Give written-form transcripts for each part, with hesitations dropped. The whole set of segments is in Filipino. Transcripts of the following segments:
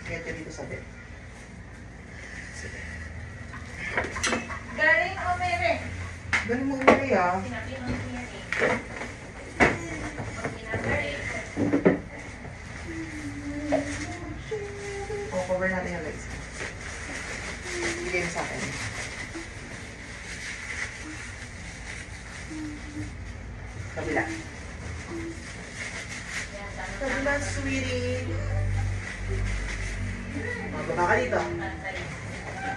Ingat ka dito sa bed. Sige. Galing o mere? Galing mo umari ah. Sinabihan ko yan eh. Pag kinagari. O, cover natin yung legs. Bigay mo sa akin. Kabila. Kabila, sweetie. O, baba ka dito.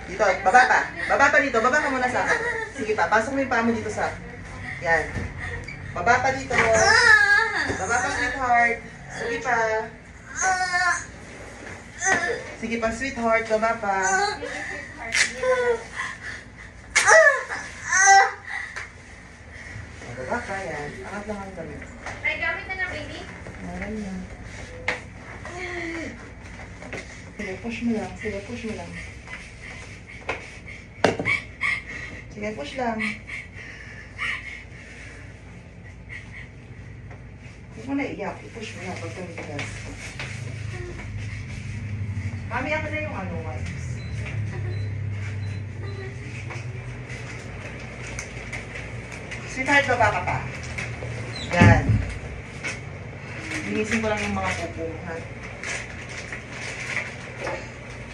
Dito, baba pa. Baba pa dito. Baba ka muna sa akin. Sige pa, pasok mo yung paa mo dito sa... Yan. Baba pa dito. Baba pa, sweetheart. Sige pa. Sige pa, sweetheart. Baba pa. Baba pa, yan. Angat lang ang gamit. Ay, gamit na ng baby? Meron yan. Sige, push mo lang. Sige, push mo lang. Sige, push lang. Huwag mo na iyak. I-push mo lang pag tumigas. Mami, ako na yung ano, wipes. Sweetheart, baba ka pa. Yan. Linisin ko lang yung mga pupo mo, ha?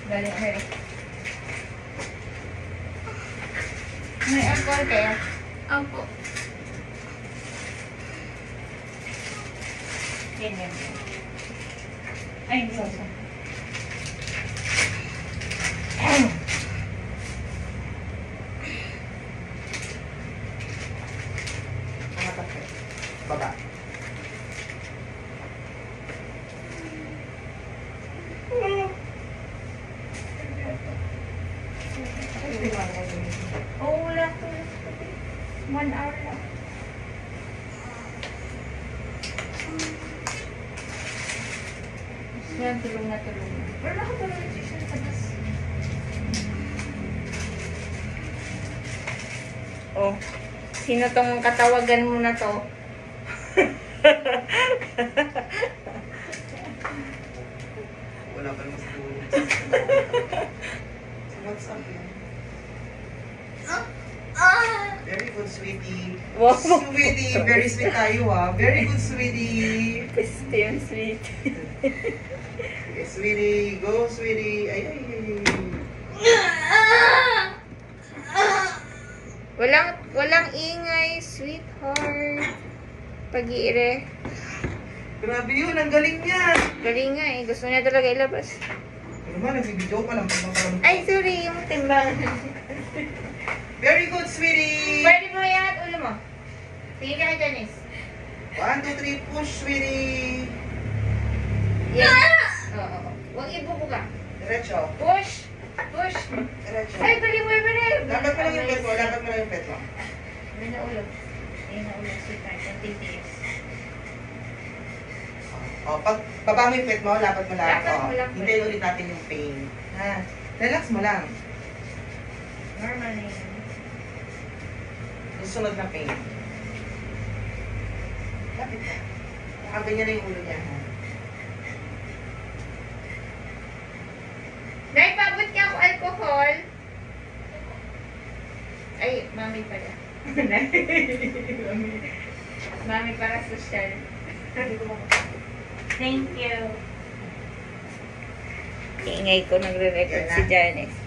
Galing o mere? May alcohol kayo? Opo. Ganyan. Ay, sorry. Baba. Oo, wala to. 1 hour lang. Yan, tulong na tulong. Pero nakatulong na siya sa bus. Oh, sino tong katawagan mo na to? Wala pa naman sa tulog. What's up, yan? Very good, sweetie. Wow. Sweetie, very sweet tayo ah. Very good, sweetie. Gusto yung sweet. Okay, sweetie. Go, sweetie. Ay, ay, ay. Walang ingay, sweetheart. Pag-iire. Grabe yun, ang galing niya. Galing nga eh. Gusto niya talaga ilabas. Ano ba, nagbibidyo pa lang. Ay, sorry. Yung timbangan. Very good, sweetie. Pwede mo yan at ulo mo. Sige ka, Janice. 1, 2, 3, push, sweetie. Yes. Oo. Huwag ibubuga. Diretso. Push. Push. Diretso. Ay, tuloy mo yun. Lapat mo lang yung pet mo. Lapat mo lang yung pet mo. Ano na ulo? Ayun na ulo. Sweetheart. Ang titiis. O, pag baba mo yung pet mo, lapat mo lang. Lapat mo lang. Hintayin ulit natin yung pain. Ha? Relax mo lang. Normal na yun. Susunod na pain. Lapit ka. Nakaganyan na yung ulo niya. Ha? Nay, paabot ka ako alcohol. Ay, mami pala. Mami para social. Thank you. Ingay ko, nagre-record si Janice.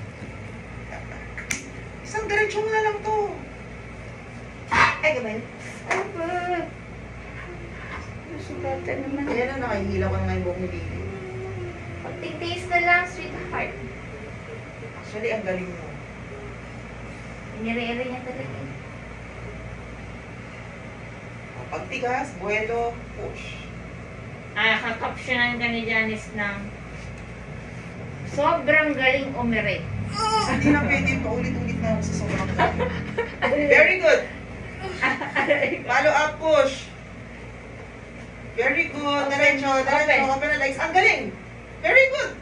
Isang diretsyo nga lang to. Ay, gamay. Aba. Nasugatan naman. Ayan na, nakahilaw ka na nga yung buhok ni baby. Pagtitiis na lang, sweetheart. Actually, ang galing mo. Inire-ire niya talaga. O, pagtigas, buwelo, push. Kakapsyonan ka ni Janice ng sobrang galing umire. Hindi na pwede paulit-ulit na ako sa sobrang galing. Very good. Follow up, push. Very good. Diretso, diretso. Open the legs. Ang galing. Very good.